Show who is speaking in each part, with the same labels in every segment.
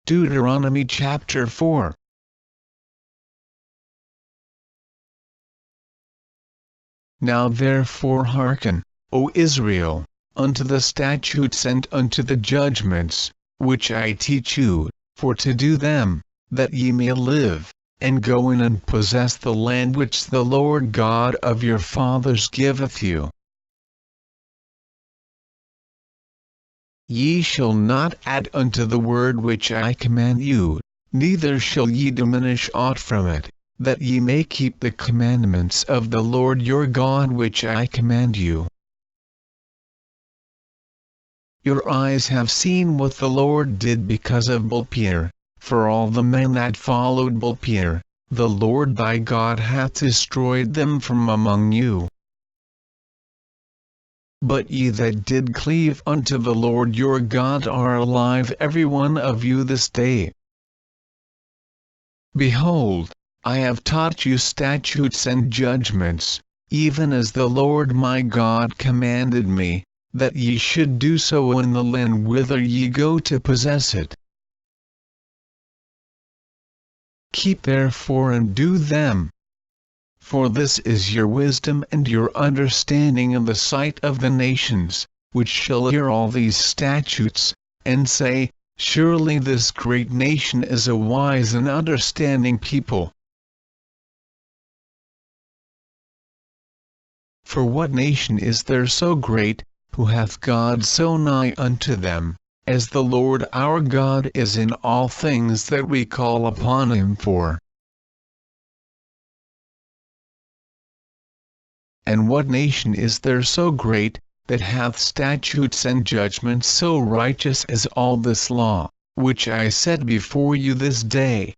Speaker 1: Deuteronomy Chapter 4. Now therefore hearken, O Israel, unto the statutes and unto the judgments, which I teach you, for to do them, that ye may live, and go in and possess the land which the Lord God of your fathers giveth you. Ye shall not add unto the word which I command you, neither shall ye diminish aught from it, that ye may keep the commandments of the Lord your God which I command you. Your eyes have seen what the Lord did because of Baalpeor, for all the men that followed Baalpeor, the Lord thy God hath destroyed them from among you. But ye that did cleave unto the Lord your God are alive every one of you this day. Behold, I have taught you statutes and judgments, even as the Lord my God commanded me, that ye should do so in the land whither ye go to possess it. Keep therefore and do them. For this is your wisdom and your understanding in the sight of the nations, which shall hear all these statutes, and say, Surely this great nation is a wise and understanding people. For what nation is there so great, who hath God so nigh unto them, as the Lord our God is in all things that we call upon him for? And what nation is there so great, that hath statutes and judgments so righteous as all this law, which I set before you this day?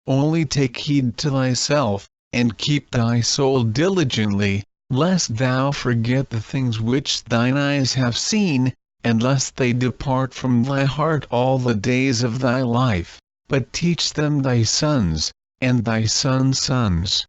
Speaker 1: Only take heed to thyself, and keep thy soul diligently, lest thou forget the things which thine eyes have seen, and lest they depart from thy heart all the days of thy life, but teach them thy sons, and thy sons' sons.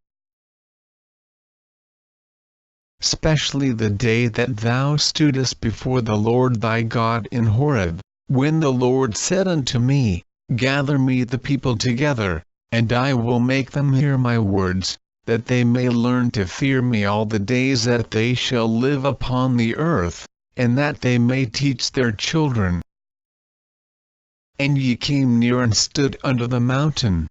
Speaker 1: Specially the day that thou stoodest before the Lord thy God in Horeb, when the Lord said unto me, Gather me the people together, and I will make them hear my words, that they may learn to fear me all the days that they shall live upon the earth, and that they may teach their children. And ye came near and stood under the mountain.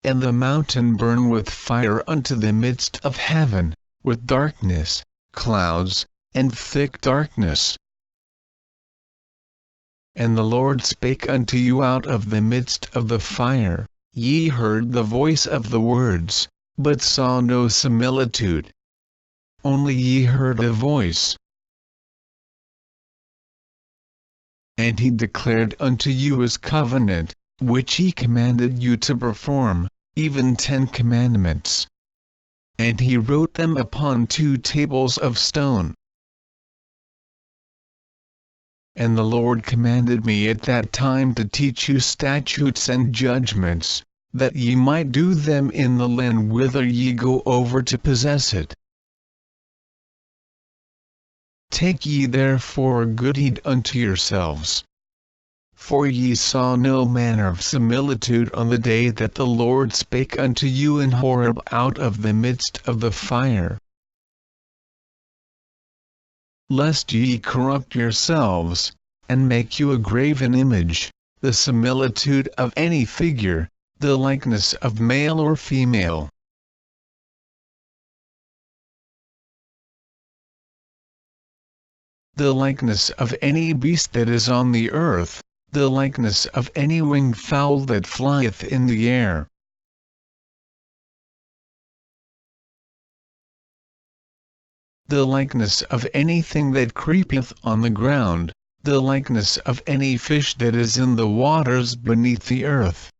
Speaker 1: And the mountain burned with fire unto the midst of heaven, with darkness, clouds, and thick darkness. And the Lord spake unto you out of the midst of the fire. Ye heard the voice of the words, but saw no similitude. Only ye heard a voice. And he declared unto you his covenant, which he commanded you to perform, even 10 commandments. And he wrote them upon 2 tables of stone. And the Lord commanded me at that time to teach you statutes and judgments, that ye might do them in the land whither ye go over to possess it. Take ye therefore good heed unto yourselves. For ye saw no manner of similitude on the day that the Lord spake unto you in Horeb out of the midst of the fire. Lest ye corrupt yourselves, and make you a graven image, the similitude of any figure, the likeness of male or female. The likeness of any beast that is on the earth, the likeness of any winged fowl that flieth in the air. The likeness of anything that creepeth on the ground, the likeness of any fish that is in the waters beneath the earth.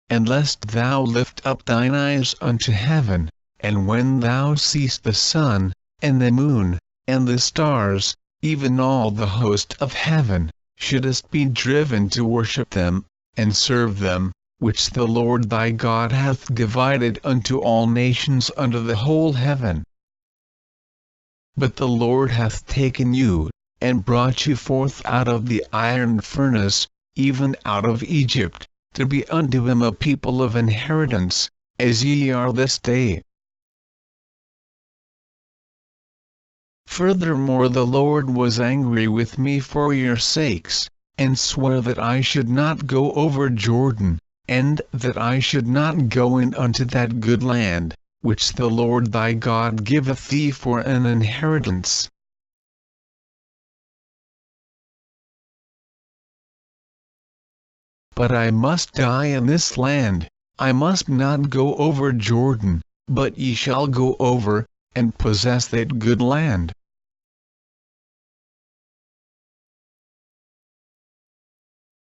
Speaker 1: And lest thou lift up thine eyes unto heaven, and when thou seest the sun, and the moon, and the stars, even all the host of heaven, shouldest be driven to worship them, and serve them, which the Lord thy God hath divided unto all nations under the whole heaven. But the Lord hath taken you, and brought you forth out of the iron furnace, even out of Egypt, to be unto him a people of inheritance, as ye are this day. Furthermore the Lord was angry with me for your sakes, and sware that I should not go over Jordan, and that I should not go in unto that good land, which the Lord thy God giveth thee for an inheritance. But I must die in this land, I must not go over Jordan, but ye shall go over, and possess that good land.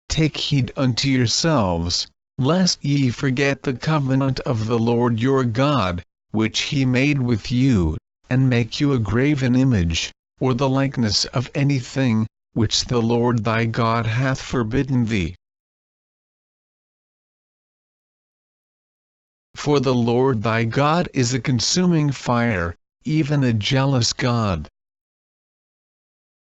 Speaker 1: Take heed unto yourselves, lest ye forget the covenant of the Lord your God, which he made with you, and make you a graven image, or the likeness of anything, which the Lord thy God hath forbidden thee. For the Lord thy God is a consuming fire, even a jealous God.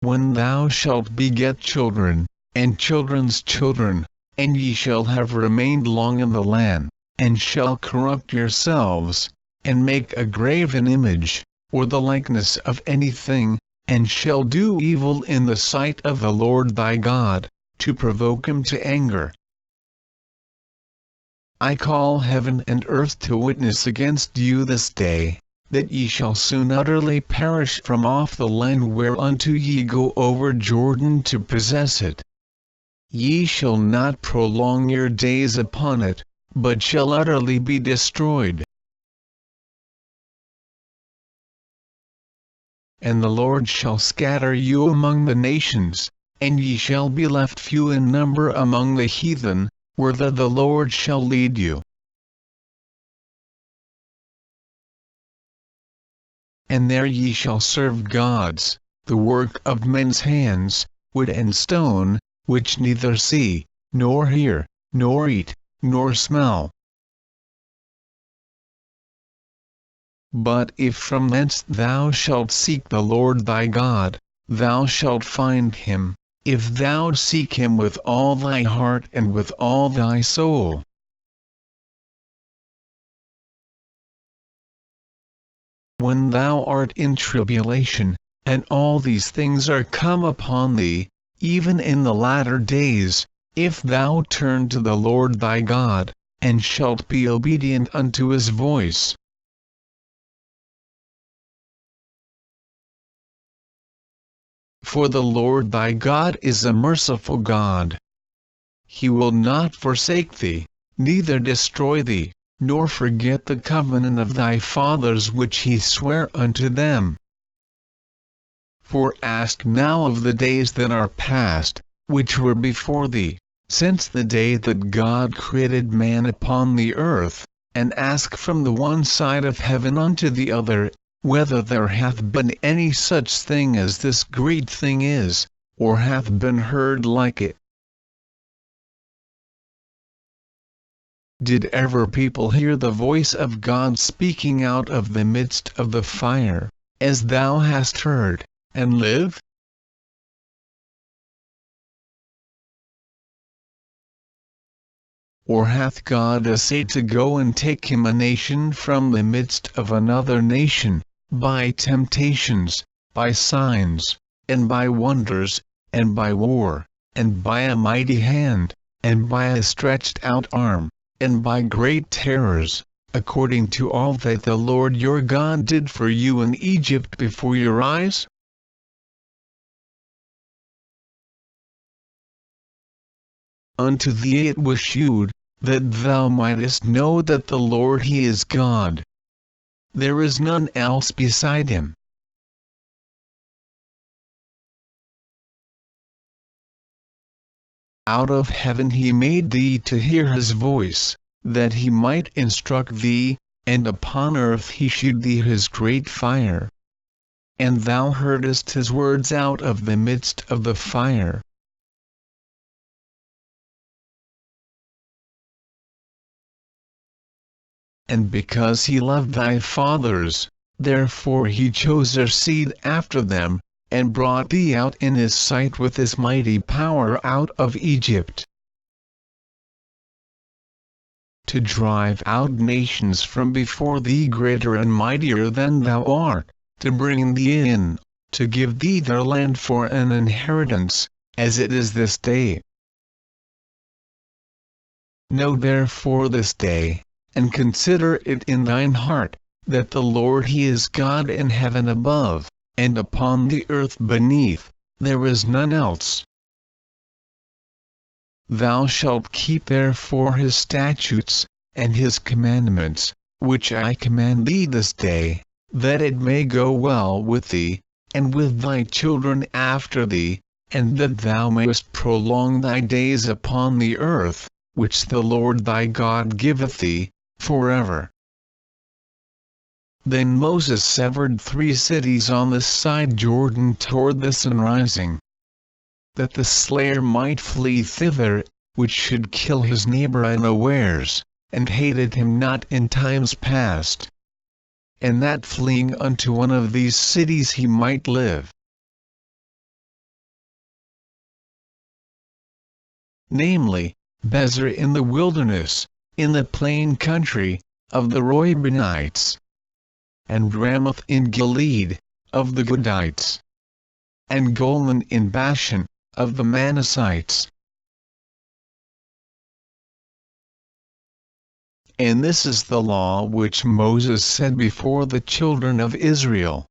Speaker 1: When thou shalt beget children, and children's children, and ye shall have remained long in the land, and shall corrupt yourselves, and make a graven image, or the likeness of anything, and shall do evil in the sight of the Lord thy God, to provoke him to anger. I call heaven and earth to witness against you this day, that ye shall soon utterly perish from off the land whereunto ye go over Jordan to possess it. Ye shall not prolong your days upon it, but shall utterly be destroyed. And the Lord shall scatter you among the nations, and ye shall be left few in number among the heathen, whither the Lord shall lead you. And there ye shall serve gods, the work of men's hands, wood and stone, which neither see, nor hear, nor eat, nor smell. But if from thence thou shalt seek the Lord thy God, thou shalt find him, if thou seek him with all thy heart and with all thy soul. When thou art in tribulation, and all these things are come upon thee, even in the latter days, if thou turn to the Lord thy God, and shalt be obedient unto his voice. For the Lord thy God is a merciful God. He will not forsake thee, neither destroy thee, nor forget the covenant of thy fathers which he sware unto them. For ask now of the days that are past, which were before thee, since the day that God created man upon the earth, and ask from the one side of heaven unto the other, whether there hath been any such thing as this great thing is, or hath been heard like it. Did ever people hear the voice of God speaking out of the midst of the fire, as thou hast heard, and live? Or hath God essayed to go and take him a nation from the midst of another nation, by temptations, by signs, and by wonders, and by war, and by a mighty hand, and by a stretched out arm, and by great terrors, according to all that the Lord your God did for you in Egypt before your eyes? Unto thee it was shewed, that thou mightest know that the Lord he is God. There is none else beside him. Out of heaven he made thee to hear his voice, that he might instruct thee, and upon earth he shewed thee his great fire. And thou heardest his words out of the midst of the fire. And because he loved thy fathers, Therefore he chose their seed after them, and brought thee out in his sight with his mighty power out of Egypt, to drive out nations from before thee greater and mightier than thou art, to bring thee in, to give thee their land for an inheritance, as it is this day. Know therefore this day, and consider it in thine heart, that the Lord He is God in heaven above, and upon the earth beneath, there is none else. Thou shalt keep therefore His statutes, and His commandments, which I command thee this day, that it may go well with thee, and with thy children after thee, and that thou mayest prolong thy days upon the earth, which the Lord thy God giveth thee, forever. Then Moses severed 3 cities on this side Jordan toward the sunrising, that the slayer might flee thither, which should kill his neighbor unawares, and hated him not in times past, and that fleeing unto one of these cities he might live. Namely, Bezer in the wilderness, in the plain country, of the Reubenites, and Ramoth in Gilead, of the Gadites, and Golan in Bashan, of the Manassites. And this is the law which Moses said before the children of Israel.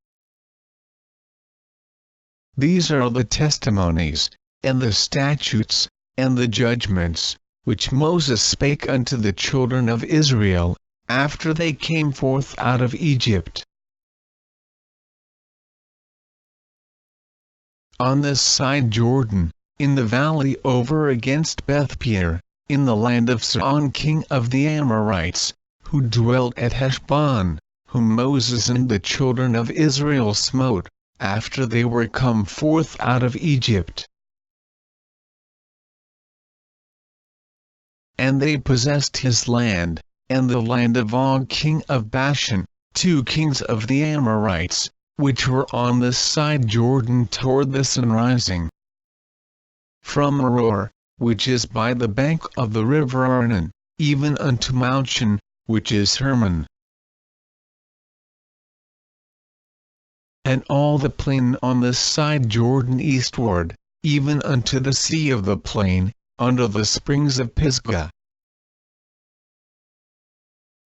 Speaker 1: These are the testimonies, and the statutes, and the judgments, which Moses spake unto the children of Israel, after they came forth out of Egypt. On this side Jordan, in the valley over against Bethpeor, in the land of Sihon king of the Amorites, who dwelt at Heshbon, whom Moses and the children of Israel smote, after they were come forth out of Egypt. And they possessed his land, and the land of Og king of Bashan, 2 kings of the Amorites, which were on this side Jordan toward the sunrising. From Aroer, which is by the bank of the river Arnon, even unto Mount Shin, which is Hermon. And all the plain on this side Jordan eastward, even unto the sea of the plain, under the springs of Pisgah,